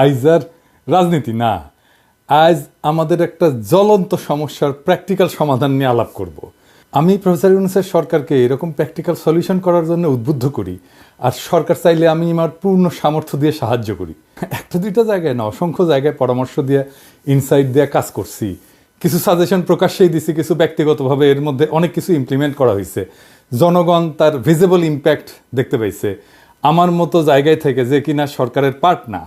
আইজ আর রাজনীতি না, আজ আমাদের একটা জ্বলন্ত সমস্যার প্র্যাকটিক্যাল সমাধান নিয়ে আলাপ করব। আমি প্রফেসর ইউনূসের সরকারকে এরকম প্র্যাকটিক্যাল সলিউশন করার জন্য উদ্বুদ্ধ করি, আর সরকার চাইলে আমি আমার পূর্ণ সামর্থ্য দিয়ে সাহায্য করি। একটা দুইটা জায়গায় না, অসংখ্য জায়গায় পরামর্শ দিয়ে, ইনসাইট দিয়ে কাজ করছি, কিছু সাজেশন প্রকাশ্যেই দিছি, কিছু ব্যক্তিগতভাবে এর মধ্যে অনেক কিছু ইমপ্লিমেন্ট করা হয়েছে। জনগণ তার ভিজিবল ইম্প্যাক্ট দেখতে পাইছে। আমার মতো জায়গায় থেকে যে কিনা সরকারের পার্ট না,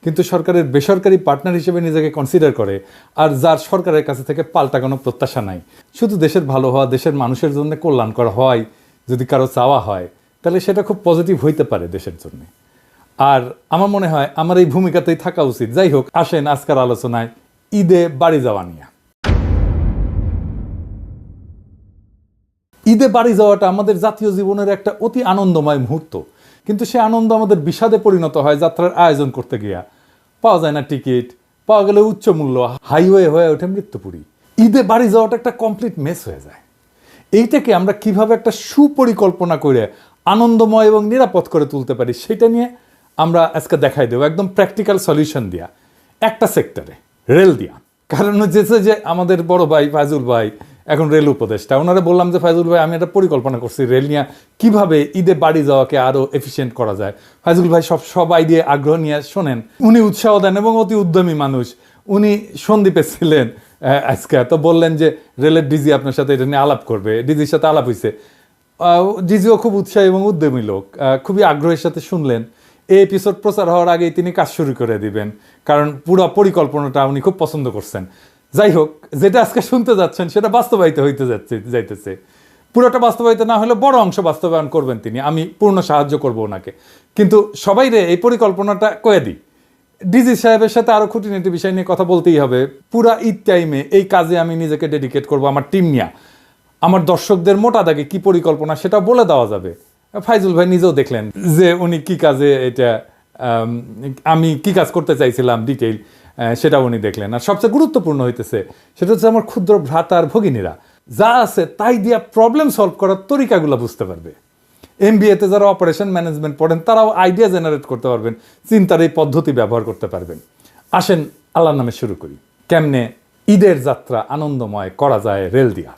কিন্তু সরকারের বেসরকারি পার্টনার হিসেবে নিজেকে কনসিডার করে, আর যার সরকারের কাছে থেকে পাল্টা কোনো প্রত্যাশা নাই, শুধু দেশের ভালো হওয়া, দেশের মানুষের জন্য কল্যাণ করা হয় যদি কারো চাওয়া হয়, তাহলে সেটা খুব পজিটিভ হইতে পারে দেশের জন্য। আর আমার মনে হয় আমার এই ভূমিকাতেই থাকা উচিত। যাই হোক, আসেন আজকের আলোচনায় ঈদে বাড়ি যাওয়া নিয়ে। ঈদে বাড়ি যাওয়াটা আমাদের জাতীয় জীবনের একটা অতি আনন্দময় মুহূর্ত, কিন্তু সে আনন্দ আমাদের বিষাদে পরিণত হয় যাত্রার আয়োজন করতে গিয়া। পাওয়া যায় না টিকিট, পাওয়া গেলে উচ্চ মূল্য, হাইওয়ে হয়ে ওঠে মৃত্যুপুরী। ঈদে বাড়ি যাওয়াটা একটা কমপ্লিট মেস হয়ে যায়। এইটাকে আমরা কিভাবে একটা সুপরিকল্পনা করে আনন্দময় এবং নিরাপদ করে তুলতে পারি, সেটা নিয়ে আমরা আজকে দেখাই দেবো, একদম প্র্যাকটিক্যাল সলিউশন দিয়া, একটা সেক্টরে, রেল দিয়া। কারণ হচ্ছে যে আমাদের বড় ভাই ফায়জুল ভাই এখন রেল উপদেষ্টা, ওনারা বললাম যে ফায়জুল ভাই, আমি একটা পরিকল্পনা করছি রেল নিয়ে কিভাবে ঈদে বাড়ি যাওয়াকে আরো এফিসিয়েন্ট করা যায়। ফায়জুল ভাই সব আইডিয়া আগ্রহ নিয়ে শোনেন, উনি উৎসাহ দেন এবং অতি উদ্যমী মানুষ। উনি সন্দীপে ছিলেন আজকে, তো বললেন যে রেলের ডিজি আপনার সাথে এটা নিয়ে আলাপ করবে। ডিজির সাথে আলাপ হয়েছে, ডিজিও খুব উৎসাহী এবং উদ্যমী লোক, খুবই আগ্রহের সাথে শুনলেন। এই এপিসোড প্রচার হওয়ার আগেই তিনি কাজ শুরু করে দিবেন, কারণ পুরো পরিকল্পনাটা উনি খুব পছন্দ করছেন। যাই হোক, যেটা আজকে শুনতে যাচ্ছেন সেটা বাস্তবায়িত হইতে যাইতেছে। পুরোটা বাস্তবায়িত না হলে বড় অংশ বাস্তবায়ন করবেন তিনি, আমি পূর্ণ সাহায্য করব ওনাকে। কিন্তু সবাই রে এই পরিকল্পনাটা কয়ে দিই, ডিজি সাহেবের সাথে আরো খুঁটিনাটি বিষয় নিয়ে কথা বলতেই হবে। পুরা ঈদ টাইমে এই কাজে আমি নিজেকে ডেডিকেট করব, আমার টিম নিয়ে। আমার দর্শকদের মোটা দাগে কি পরিকল্পনা সেটা বলে দেওয়া যাবে। ফাইজুল ভাই নিজেও দেখলেন যে উনি কি কাজে, এটা আমি কি কাজ করতে চাইছিলাম ডিটেইল, সেটা উনি দেখলেন। আর সবচেয়ে গুরুত্বপূর্ণ হইতেছে সেটা হচ্ছে আমার ক্ষুদ্র ভ্রাতা আর ভগিনীরা যা আছে তাই দিয়া প্রবলেম সলভ করার তরিকাগুলো বুঝতে পারবে। এমবিএতে যারা অপারেশন ম্যানেজমেন্ট পড়েন তারাও আইডিয়া জেনারেট করতে পারবেন, চিন্তার এই পদ্ধতি ব্যবহার করতে পারবেন। আসেন আল্লাহর নামে শুরু করি, কেমনে ঈদের যাত্রা আনন্দময় করা যায় রেল দিয়া।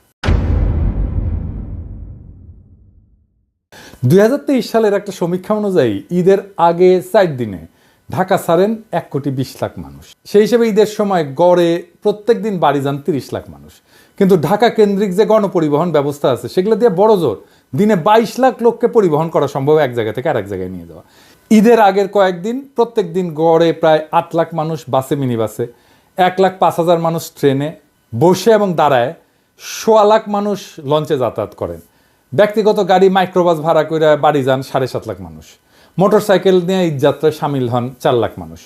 2023 সালের একটা সমীক্ষা অনুযায়ী ঈদের আগে 4 দিনে ঢাকা ছাড়েন 1,20,00,000 মানুষ। সেই হিসেবে ঈদের সময় গড়ে প্রত্যেক দিন বাড়ি যান 30 লাখ মানুষ। কিন্তু ঢাকা কেন্দ্রিক যে গণপরিবহন ব্যবস্থা আছে সেগুলো দিয়ে বড় জোর দিনে 22 লাখ লোককে পরিবহন করা সম্ভব, এক জায়গা থেকে আরেক জায়গায় নিয়ে যাওয়া। ঈদের আগের কয়েকদিন প্রত্যেক দিন গড়ে প্রায় 8 লাখ মানুষ বাসে, মিনি বাসে, 1,05,000 মানুষ ট্রেনে বসে এবং দাঁড়ায়, 1.25 লাখ মানুষ লঞ্চে যাতায়াত করেন। ব্যক্তিগত গাড়ি মাইক্রোবাস ভাড়া করে বাড়ি যান 7.5 লাখ মানুষ। মোটরসাইকেল নিয়ে ঈদ যাত্রায় সামিল হন 4 লাখ মানুষ।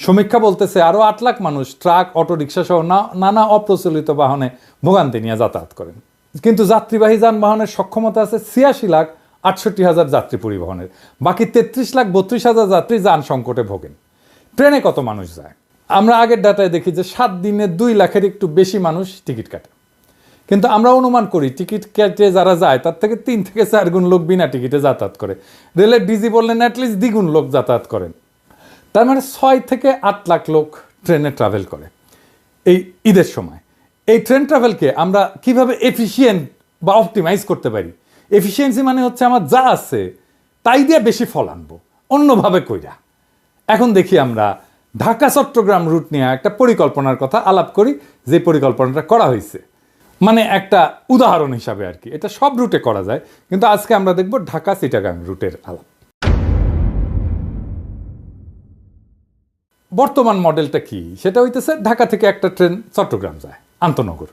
সমীক্ষা বলতেছে আরও 8 লাখ মানুষ ট্রাক, অটোরিকশা সহ নানা অপ্রচলিত বাহনে ভোগান্তি নিয়ে যাতায়াত করেন। কিন্তু যাত্রীবাহী যানবাহনের সক্ষমতা আছে 86,68,000 যাত্রী পরিবহনের। বাকি 33,32,000 যাত্রী যান সংকটে ভোগেন। ট্রেনে কত মানুষ যায়? আমরা আগের ডাটায় দেখি যে 7 দিনে 2 লাখের একটু বেশি মানুষ টিকিট কাটে। কিন্তু আমরা অনুমান করি টিকিট কেটে যারা যায় তার থেকে 3 থেকে 4 গুণ লোক বিনা টিকিটে যাতায়াত করে। রেলের ডিজি বললেন অ্যাটলিস্ট দ্বিগুণ লোক যাতায়াত করেন। তার মানে 6 থেকে 8 লাখ লোক ট্রেনে ট্রাভেল করে এই ঈদের সময়। এই ট্রেন ট্রাভেলকে আমরা কিভাবে এফিসিয়েন্ট বা অপটিমাইজ করতে পারি? এফিসিয়েন্সি মানে হচ্ছে আমার যা আছে তাই দিয়ে বেশি ফল আনবো অন্যভাবে কইরা। এখন দেখি আমরা ঢাকা চট্টগ্রাম রুট নিয়ে একটা পরিকল্পনার কথা আলাপ করি, যে পরিকল্পনাটা করা হয়েছে। মানে একটা উদাহরণ হিসাবে আর কি, এটা সব রুটে করা যায়, কিন্তু আজকে আমরা দেখব ঢাকা চিটাগাং রুটের আলাপ। বর্তমান মডেলটা কি? সেটা হইতেছে ঢাকা থেকে একটা ট্রেন চট্টগ্রাম যায় আন্তনগর,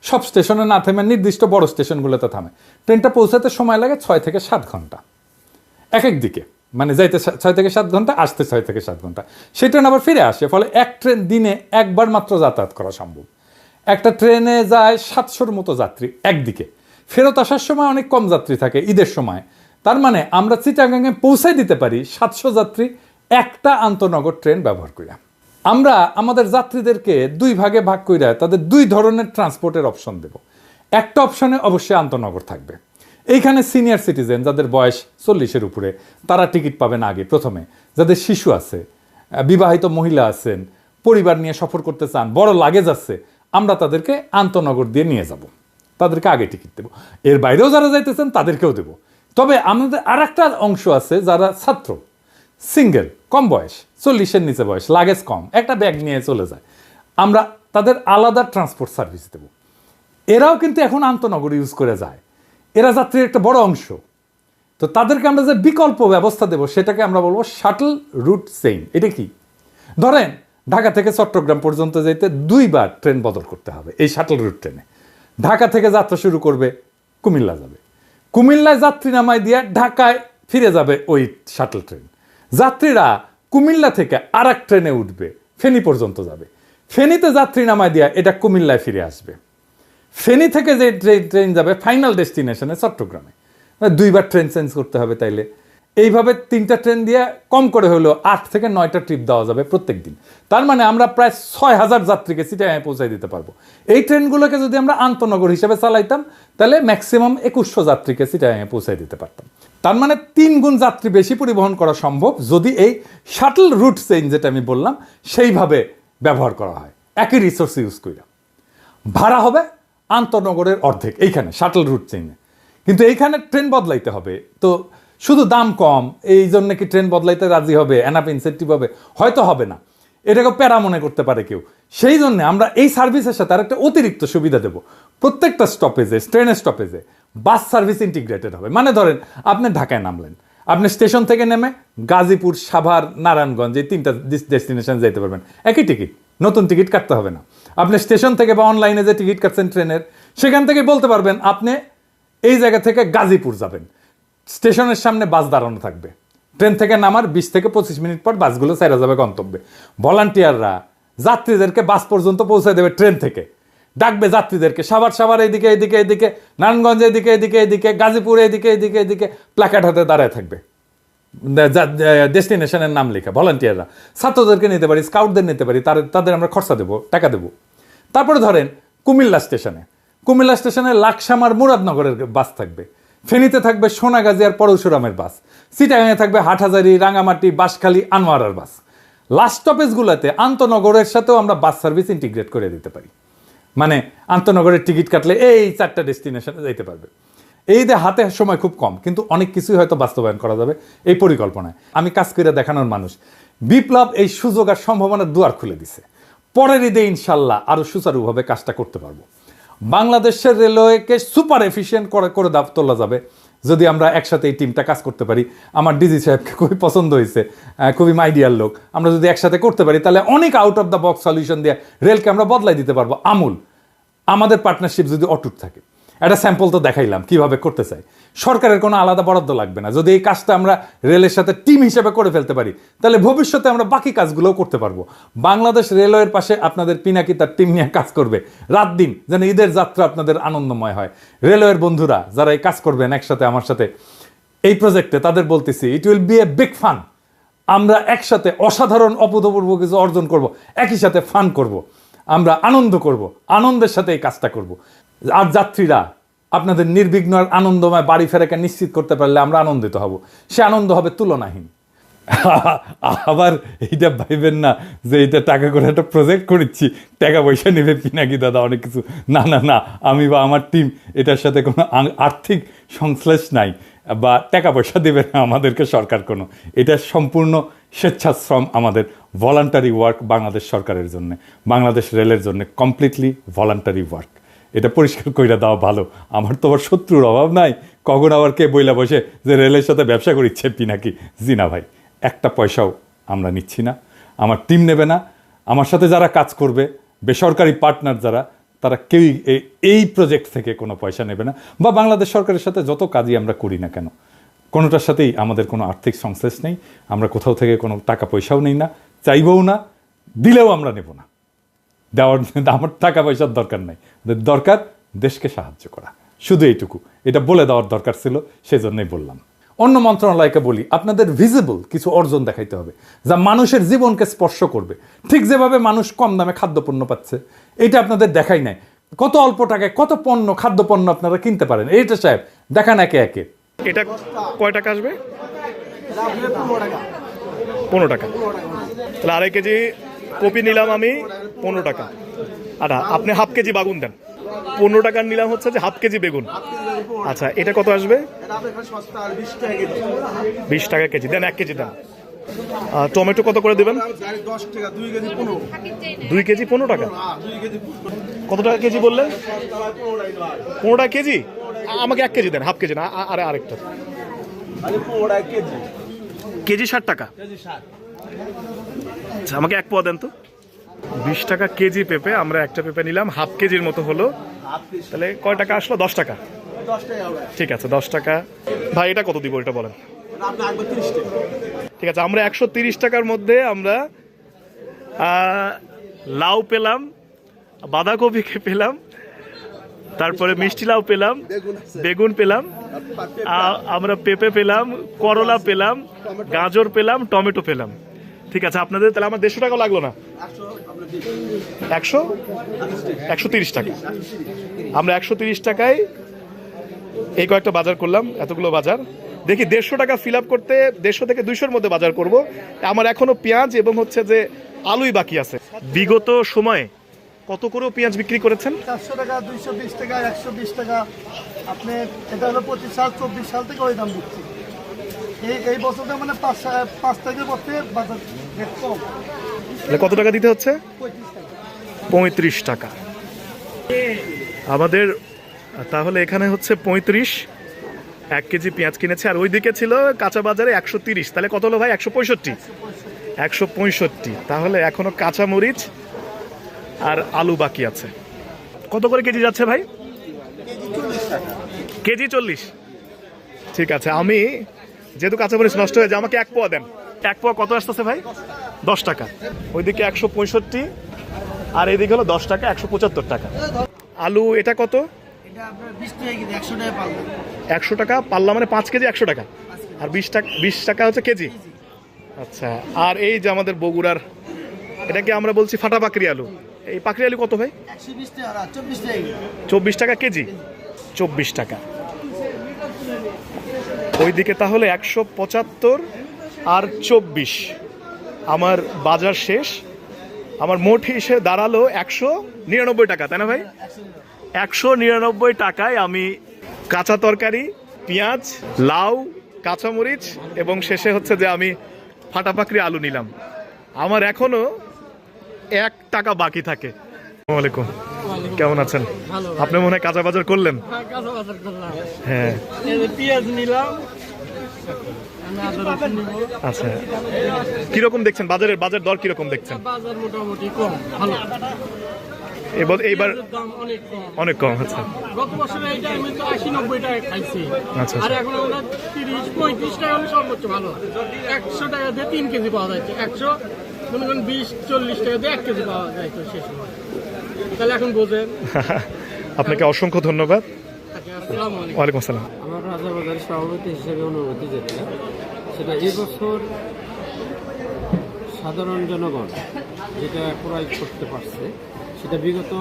সব স্টেশনে না থেমে নির্দিষ্ট বড় স্টেশনগুলোতে থামে। ট্রেনটা পৌঁছাতে সময় লাগে 6 থেকে 7 ঘন্টা এক এক দিকে, মানে যাইতে 6 থেকে 7 ঘন্টা, আসতে 6 থেকে 7 ঘন্টা। সেই ট্রেন আবার ফিরে আসে, ফলে এক ট্রেন দিনে একবার মাত্র যাতায়াত করা সম্ভব। একটা ট্রেনে যায় 700-র মতো যাত্রী একদিকে, ফেরত আসার সময় অনেক কম যাত্রী থাকে ঈদের সময়। তার মানে আমরা চিটাগাংয়ে পৌঁছায় দিতে পারি 700 যাত্রী একটা আন্তনগর ট্রেন ব্যবহার করিয়া। আমরা আমাদের যাত্রীদেরকে 2 ভাগে ভাগ কইরা তাদের 2 ধরনের ট্রান্সপোর্টের অপশন দেব। একটা অপশনে অবশ্যই আন্তনগর থাকবে। এইখানে সিনিয়র সিটিজেন যাদের বয়স 40-এর উপরে তারা টিকিট পাবেন আগে প্রথমে। যাদের শিশু আছে, বিবাহিত মহিলা আছেন, পরিবার নিয়ে সফর করতে চান, বড় লাগেজ আছে, আমরা তাদেরকে আন্তনগর দিয়ে নিয়ে যাব, তাদেরকে আগে টিকিট দেবো। এর বাইরেও যারা যাইতেছেন তাদেরকেও দেবো। তবে আমাদের আর একটা অংশ আছে যারা ছাত্র, সিঙ্গেল, কম বয়স, 40-এর নিচে বয়স, লাগেজ কম, একটা ব্যাগ নিয়ে চলে যায়, আমরা তাদের আলাদা ট্রান্সপোর্ট সার্ভিস দেবো। এরাও কিন্তু এখন আন্তনগর ইউজ করে যায়, এরা যাত্রীর একটা বড় অংশ। তো তাদেরকে আমরা যে বিকল্প ব্যবস্থা দেবো সেটাকে আমরা বলবো শাটল রুট চেইন। এটা কি? ধরেন ঢাকা থেকে চট্টগ্রাম পর্যন্ত যেতে 2 বার ট্রেন বদল করতে হবে এই শাটল রুট ট্রেনে। ঢাকা থেকে যাত্রা শুরু করবে, কুমিল্লা যাবে, কুমিল্লায় যাত্রী নামায় দিয়ে ঢাকায় ফিরে যাবে ওই শাটল ট্রেন। যাত্রীরা কুমিল্লা থেকে আর এক ট্রেনে উঠবে, ফেনী পর্যন্ত যাবে, ফেনীতে যাত্রী নামায় দিয়ে এটা কুমিল্লায় ফিরে আসবে। ফেনী থেকে যে ট্রেন যাবে ফাইনাল ডেস্টিনেশনে চট্টগ্রামে, 2 বার ট্রেন চেঞ্জ করতে হবে। তাইলে এইভাবে 3টা ট্রেন দিয়ে কম করে হলেও 8 থেকে 9টা ট্রিপ দেওয়া যাবে প্রত্যেক দিন। তার মানে আমরা প্রায় 6000 যাত্রীকে চিটাগাঙে পৌঁছায় দিতে পারবো। এই ট্রেনগুলোকে যদি আমরা আন্তনগর হিসেবে চালাইতাম তাহলে ম্যাক্সিমাম 2100 যাত্রীকে চিটাগাঙে পৌঁছায় দিতে পারতাম। তার মানে 3 গুণ যাত্রী বেশি পরিবহন করা সম্ভব যদি এই শাটল রুট চেইন যেটা আমি বললাম সেইভাবে ব্যবহার করা হয়, একই রিসোর্স ইউজ করে। ভাড়া হবে আন্তনগরের অর্ধেক এইখানে শাটল রুট চেইনে, কিন্তু এইখানে ট্রেন বদলাইতে হবে। তো শুধু দাম কম এই জন্য কি ট্রেন বদলাইতে রাজি হবে? এনাফ ইনসেন্টিভ হবে? হয়তো হবে না, এটাকে প্যারা মনে করতে পারে কেউ। সেই জন্য আমরা এই সার্ভিসের সাথে আরেকটা অতিরিক্ত সুবিধা দেব। প্রত্যেকটা স্টপেজে, ট্রেনের স্টপেজে বাস সার্ভিস ইন্টিগ্রেটেড হবে। মানে ধরেন আপনি ঢাকায় নামলেন, আপনি স্টেশন থেকে নেমে গাজীপুর, সাভার, নারায়ণগঞ্জ এই 3টা ডেস্টিনেশন যেতে পারবেন, একই টিকিট, নতুন টিকিট কাটতে হবে না। আপনি স্টেশন থেকে বা অনলাইনে যে টিকিট কাটছেন ট্রেনের, সেখান থেকে বলতে পারবেন আপনি এই জায়গা থেকে গাজীপুর যাবেন, স্টেশনের সামনে বাস দাঁড়ানো থাকবে, ট্রেন থেকে নামার 20 থেকে 25 মিনিট পর বাসগুলো ছেড়ে যাবে গন্তব্যে। ভলান্টিয়াররা যাত্রীদেরকে বাস পর্যন্ত পৌঁছে দেবে, ট্রেন থেকে ডাকবে যাত্রীদেরকে, সাভার এদিকে এদিকে এদিকে, নারায়ণগঞ্জ এদিকে এদিকে এদিকে, গাজীপুর এদিকে এদিকে এদিকে, প্ল্যাকার্ড হাতে দাঁড়ায় থাকবে, ডেস্টিনেশনের নাম লেখা। ভলান্টিয়াররা ছাত্রদেরকে নিতে পারি, স্কাউটদের নিতে পারি, তাদের আমরা খরচা দেবো, টাকা দেবো। তারপরে ধরেন কুমিল্লা স্টেশনে লাকসামার মুরাদনগরের বাস থাকবে, ফেনীতে থাকবে সোনাগাজী আর পরশুরামের বাস, চিটাগাঙে থাকবে হাটহাজারী, রাঙামাটি, বাঁশখালী, আনোয়ারার বাস। লাস্ট স্টপেজগুলোতে আন্তনগরের সাথেও আমরা বাস সার্ভিস ইন্টিগ্রেট করে দিতে পারি। মানে আন্তনগরের টিকিট কাটলে এই 4টা ডেস্টিনেশনে যাইতে পারবে। এই যে হাতে সময় খুব কম, কিন্তু অনেক কিছুই হয়তো বাস্তবায়ন করা যাবে এই পরিকল্পনায়। আমি কাজ করে দেখানোর মানুষ। বিপ্লব এই সুযোগ আর সম্ভাবনার দুয়ার খুলে দিছে। পরের ঈদে ইনশাল্লাহ আরো সুচারুভাবে কাজটা করতে পারবো। বাংলাদেশের রেলওয়েকে সুপার এফিশিয়েন্ট করে তোলা যাবে যদি আমরা একসাথে এই টিমটা কাজ করতে পারি। আমার ডিজি সাহেবকে খুবই পছন্দ হয়েছে, খুবই মাইডিয়ার লোক। আমরা যদি একসাথে করতে পারি তাহলে অনেক out of the box solution দিয়ে রেলকে আমরা বদলাই দিতে পারবো আমূল। আমাদের পার্টনারশিপ যদি অটুট থাকে, একটা স্যাম্পল তো দেখাইলাম কিভাবে করতে চাই। সরকারের কোনো আলাদা বরাদ্দ লাগবে না। যদি এই কাজটা আমরা রেলের সাথে টিম হিসেবে করে ফেলতে পারি তাহলে ভবিষ্যতে আমরা বাকি কাজগুলোও করতে পারবো। বাংলাদেশ রেলওয়ের পাশে আপনাদের পিনাকি তার টিম নিয়ে কাজ করবে রাত দিন, যেন ঈদের যাত্রা আপনাদের আনন্দময় হয়। রেলওয়ের বন্ধুরা যারা এই কাজ করবেন একসাথে আমার সাথে এই প্রজেক্টে, তাদের বলতেছি it will B a big fun. আমরা একসাথে অসাধারণ অভূতপূর্ব কিছু অর্জন করব, একই সাথে ফান করব, আমরা আনন্দ করব, আনন্দের সাথে এই কাজটা করব। আর যাত্রীরা আপনাদের নির্বিঘ্ন আর আনন্দময় বাড়ি ফেরাকে নিশ্চিত করতে পারলে আমরা আনন্দিত হব। সে আনন্দ হবে তুলনাহীন। আবার এইটা ভাইবেন না যে এটা টাকা করে একটা প্রজেক্ট করেছি, টাকা পয়সা নেবে পিনাকি দাদা অনেক কিছু। না না না, আমি বা আমার টিম এটার সাথে কোনো আর্থিক সংশ্লেষ নাই বা টাকা পয়সা দেবে না আমাদেরকে সরকার কোনো। এটা সম্পূর্ণ স্বেচ্ছাশ্রম, আমাদের ভলান্টারি ওয়ার্ক বাংলাদেশ সরকারের জন্য, বাংলাদেশ রেলের জন্য কমপ্লিটলি ভলান্টারি ওয়ার্ক। এটা পরিষ্কার কইরা দেওয়া ভালো। আমার তো আবার শত্রুর অভাব নাই, কখন আবার কে বইলা বসে যে রেলের সাথে ব্যবসা করিচ্ছে পিনাকি। জি না ভাই, একটা পয়সাও আমরা নিচ্ছি না, আমার টিম নেবে না। আমার সাথে যারা কাজ করবে বেসরকারি পার্টনার যারা, তারা কেউই এই প্রজেক্ট থেকে কোনো পয়সা নেবে না। বা বাংলাদেশ সরকারের সাথে যত কাজই আমরা করি না কেন, কোনোটার সাথেই আমাদের কোনো আর্থিক সংশ্লেষ নেই। আমরা কোথাও থেকে কোনো টাকা পয়সাও নেই না, চাইবও না, দিলেও আমরা নেব না। দেওয়ার আমার টাকা পয়সার দরকার নাই, দরকার দেশকে সাহায্য করা, শুধু এইটুকু। এটা বলে দেওয়ার দরকার ছিল, সেজন্যই বললাম। অন্য মন্ত্রণালয়কে বলি, আপনাদের ভিজিবল কিছু অর্জন দেখাইতে হবে যা মানুষের জীবনকে স্পর্শ করবে। ঠিক যেভাবে মানুষ কম দামে খাদ্যপণ্য পাচ্ছে, এটা আপনাদের দেখাই নাই। কত অল্প টাকায় কত পণ্য, খাদ্যপণ্য আপনারা কিনতে পারেন, এইটা সাহেব দেখান একে একে। এটা কয় টাকা আসবে? 15 টাকা। তাহলে আড়াই কেজি কপি নিলাম আমি 15 টাকা। আচ্ছা আপনি হাফ কেজি বাগুন দেন। 15 টাকার নিলাম হচ্ছে যে হাফ কেজি বেগুন। আচ্ছা এটা কত আসবে? 20 টাকা কেজি দেন, 1 কেজি দেন। টমেটো কত করে দেবেন? 2 কেজি 15 টাকা। কত টাকা কেজি বললেন? 15 টাকা কেজি। আমাকে 1 কেজি দেন, হাফ কেজি না, আরেকটা কেজি 60 টাকা। আচ্ছা আমাকে 1 পোয়া দেন তো। 20 টাকা কেজি পেঁপে, আমরা একটা পেঁপে নিলাম, হাফ কেজির মতো হলো। তাহলে কয় টাকা আসলো? 10 টাকা। ঠিক আছে 10 টাকা। ভাই এটা কত দিব এটা বলেন? ঠিক আছে আমরা 130 টাকার মধ্যে আমরা লাউ পেলাম, বাঁধাকপি পেলাম, তারপরে মিষ্টি লাউ পেলাম, বেগুন পেলাম, আমরা পেঁপে পেলাম, করলা পেলাম, গাজর পেলাম, টমেটো পেলাম। ঠিক আছে আপনাদের তাহলে আমার 150 টাকা লাগলো না, 130 টাকা। আমরা 130 টাকায় এই কয়েকটা বাজার করলাম, এতগুলো বাজার। দেখি 150 টাকা ফিল আপ করতে 150 থেকে 200-র মধ্যে বাজার করব। আমার এখনো পেঁয়াজ এবং হচ্ছে যে আলুই বাকি আছে। বিগত সময়ে কত করে পেঁয়াজ বিক্রি করেছেন? 400 টাকা, 220 টাকা, 120 টাকা। আপনি এটা হলো 25 সাল 24 সাল থেকে ওই দাম দিচ্ছি। এই বছরটা মানে 5 তারিখের পথে বাজার রেট কম। কত টাকা দিতে হচ্ছে? 35 টাকা আমাদের। তাহলে এখানে হচ্ছে 35, 1 কেজি পেঁয়াজ কিনেছে। আর ওইদিকে ছিল কাঁচা বাজারে 130। তাহলে কত হলো ভাই? 165। 165। তাহলে এখনো কাঁচা মরিচ আর আলু বাকি আছে। কত করে কেজি যাচ্ছে ভাই? কেজি 40। ঠিক আছে আমি যেহেতু কাঁচামরিচ নষ্ট হয়ে যায় আমাকে 1 পোয়া দেন। 1 পোয়া কত আসতেছে ভাই? 10 টাকা। ওইদিকে 165 আর এইদিকে হলো 10 টাকা, 175 টাকা। আলু এটা কত? এটা আপনার 20 টাকা কেজি, 100 টাকা পাল্লা। 100 টাকা পাল্লা মানে 5 কেজি 100 টাকা। আর 20 টাকা হচ্ছে কেজি। আচ্ছা আর এই যে আমাদের বগুড়ার এটাকে আমরা বলছি ফাটা পাকড়ি আলু। এই পাকড়ি আলু কত ভাই? 120 টাকা আর 24 টাকা। 24 টাকা কেজি। 24 টাকা। ওইদিকে তাহলে 175 আর 24। আমার বাজার শেষ। আমার মোট হিসেবে দাঁড়ালো 199 টাকা, তাই না ভাই? 199 টাকায় আমি কাঁচা তরকারি, পেঁয়াজ, লাউ, কাঁচামরিচ এবং শেষে হচ্ছে যে আমি ফাটা পাকড়ি আলু নিলাম। আমার এখনো 1 টাকা বাকি থাকে। আসসালামু আলাইকুম, কেমন আছেন? আপনি মনে হয় কাঁচা বাজার করলেন? হ্যাঁ পেঁয়াজ নিলাম। আচ্ছা কিরকম দেখছেন বাজার দর কিরকম দেখছেন? বাজার মোটামুটি কম, ভালো। এইবার দাম অনেক কম। আচ্ছা গত বছরে এই টাইমে তো 80-90 টাকা খাইছি। আচ্ছা আর এখন আমরা 30-35 টাকা হলে সর্বোচ্চ ভালো। 100 টাকা দিয়ে 3 কেজি পাওয়া যাচ্ছে। 100 মনে করেন 20-40 টাকা দিয়ে 1 কেজি পাওয়া যায় তো সে সময়। তাহলে এখন বোঝেন। আপনাকে অসংখ্য ধন্যবাদ। আসসালামু আলাইকুম। ওয়ালাইকুম আসসালাম। আমার রাজাবাজারের সভাপতি হিসেবে অনুমতি যেটা সেটা এবছর সাধারণ জনগণ যেটা ক্রয় করতে পারছে সেটা বিগত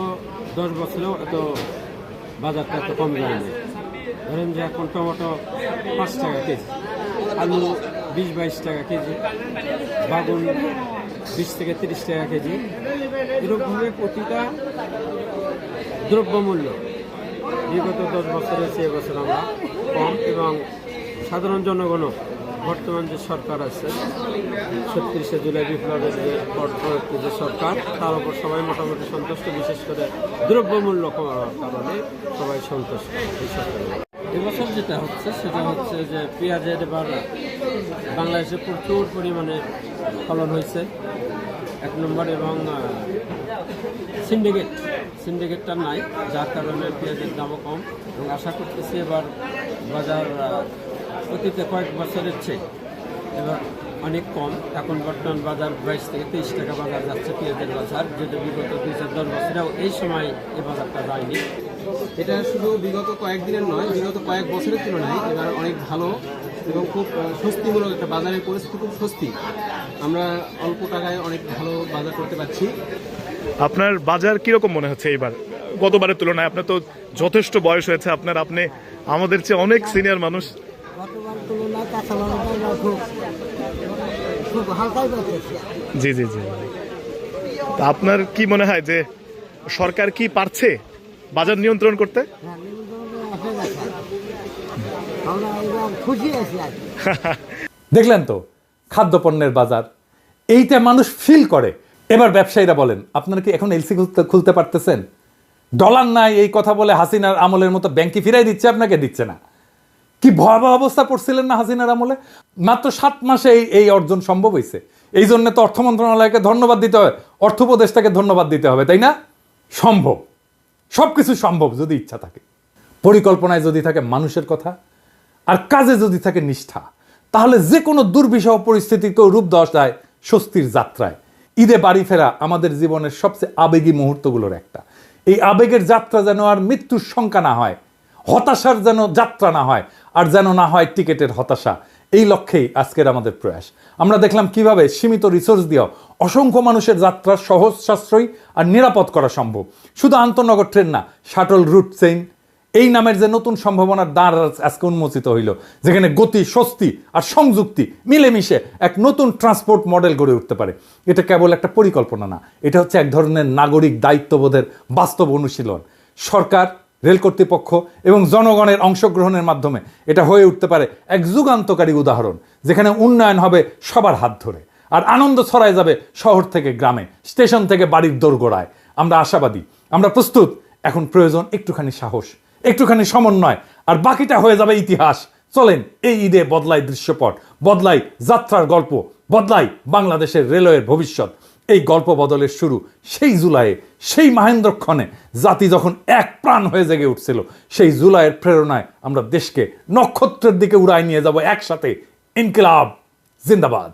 10 বছরেও এত বাজারটা এত কম যায়নি। ধরেন যে এখন টমেটো 5 টাকা কেজি, আলু 20-22 টাকা কেজি, বাগুন 20 থেকে 30 টাকা কেজি। এরকমভাবে প্রতিটা দ্রব্যমূল্য বিগত 10 বছরের চেয়ে এবছর আমরা কম। এবং সাধারণ জনগণও বর্তমান যে সরকার আছে 37শে জুলাই বিপ্লবের যে পরবর্তী যে সরকার তার উপর সবাই মোটামুটি সন্তুষ্ট, বিশেষ করে দ্রব্যমূল্য কমার কারণে সবাই সন্তুষ্ট এই সরকার। এবছর যেটা হচ্ছে সেটা হচ্ছে যে পেঁয়াজের এবার বাংলাদেশে প্রচুর পরিমাণে ফলন হয়েছে 1 নম্বর। এবং সিন্ডিকেটটা নাই, যার কারণে পেঁয়াজের দামও কম। এবং আশা করতেছি এবার বাজার অতীতে কয়েক বছরের চেয়ে এবার অনেক কম। এখন বর্তমান বাজার 22 থেকে 23 টাকা বাজার যাচ্ছে পেঁয়াজের বাজার, যেটা বিগত 2-10 বছরেও এই সময় এই বাজারটা যায়নি। এটা শুধু বিগত কয়েকদিনের নয়, বিগত কয়েক বছরের তুলনায় এবার অনেক ভালো এবং খুব স্বস্তিমূলক একটা বাজারের পরিস্থিতি, খুব স্বস্তি। আমরা অল্প টাকায় অনেক ভালো বাজার করতে পারছি। আপনার বাজার কিরকম মনে হচ্ছে এইবার গতবারের তুলনায়? আপনার তো যথেষ্ট বয়স হয়েছে আপনার, আপনি আমাদের চেয়ে অনেক সিনিয়র মানুষ। গতবার তুলনায় কাঁচা লঙ্কা খুব খুব হালকাই পাইতেছি। জি জি জি। তা আপনার কি মনে হয় যে সরকার কি পারছে বাজার নিয়ন্ত্রণ করতে? হ্যাঁ, নিয়ন্ত্রণে আসে গেছে। আমরা এবার খুশি আছি আর কি। দেখলেন তো খাদ্যপণ্যের বাজার, এইটা মানুষ ফিল করে। এবার ব্যবসায়ীরা বলেন, আপনারা কি এখন এলসি খুলতে পারতেছেন? ডলার নাই এই কথা বলে হাসিনার আমলের মতো ব্যাংকে ফিরাই দিচ্ছে, আপনাকে দিচ্ছে না। কি ভয়াবহ অবস্থা পড়ছিলেন না হাসিনার আমলে? মাত্র 7 মাসে এই অর্জন সম্ভব হয়েছে। এই জন্য তো অর্থ মন্ত্রণালয়কে ধন্যবাদ দিতে হবে, অর্থ উপদেষ্টাকে ধন্যবাদ দিতে হবে, তাই না? সম্ভব, সবকিছু সম্ভব যদি ইচ্ছা থাকে, পরিকল্পনায় যদি থাকে মানুষের কথা, আর কাজে যদি থাকে নিষ্ঠা, তাহলে যে কোনো দুর্বিষহ পরিস্থিতিকেও রূপ দেওয়া যায় স্বস্তির যাত্রায়। ঈদে বাড়ি ফেরা আমাদের জীবনের সবচেয়ে আবেগী মুহূর্তগুলোর একটা। এই আবেগের যাত্রা যেন আর মৃত্যুর শঙ্কা না হয়, হতাশার যেন যাত্রা না হয়, আর যেন না হয় টিকেটের হতাশা। এই লক্ষ্যেই আজকের আমাদের প্রয়াস। আমরা দেখলাম কিভাবে সীমিত রিসোর্স দিয়েও অসংখ্য মানুষের যাত্রা সহজ, সাশ্রয়ী আর নিরাপদ করা সম্ভব। শুধু আন্তনগর ট্রেন না, শাটল রুট চেইন, এই নামের যে নতুন সম্ভাবনার দ্বার আজকে উন্মোচিত হইল, যেখানে গতি, স্বস্তি আর সংযুক্তি মিলেমিশে এক নতুন ট্রান্সপোর্ট মডেল গড়ে উঠতে পারে। এটা কেবল একটা পরিকল্পনা না, এটা হচ্ছে এক ধরনের নাগরিক দায়িত্ববোধের বাস্তব অনুশীলন। সরকার, রেল কর্তৃপক্ষ এবং জনগণের অংশগ্রহণের মাধ্যমে এটা হয়ে উঠতে পারে এক যুগান্তকারী উদাহরণ, যেখানে উন্নয়ন হবে সবার হাত ধরে, আর আনন্দ ছড়ায় যাবে শহর থেকে গ্রামে, স্টেশন থেকে বাড়ির দোরগোড়ায়। আমরা আশাবাদী, আমরা প্রস্তুত। এখন প্রয়োজন একটুখানি সাহস, একটুখানি সমন্বয়, আর বাকিটা হয়ে যাবে ইতিহাস। চলেন এই ঈদে বদলাই দৃশ্যপট, বদলাই যাত্রার গল্প, বদলাই বাংলাদেশের রেলওয়ের ভবিষ্যৎ। এই গল্প বদলের শুরু সেই জুলাইয়ে, সেই মহেন্দ্রক্ষণে জাতি যখন এক প্রাণ হয়ে জেগে উঠছিল। সেই জুলাইয়ের প্রেরণায় আমরা দেশকে নক্ষত্রের দিকে উড়ায় নিয়ে যাব একসাথে। ইনকিলাব জিন্দাবাদ।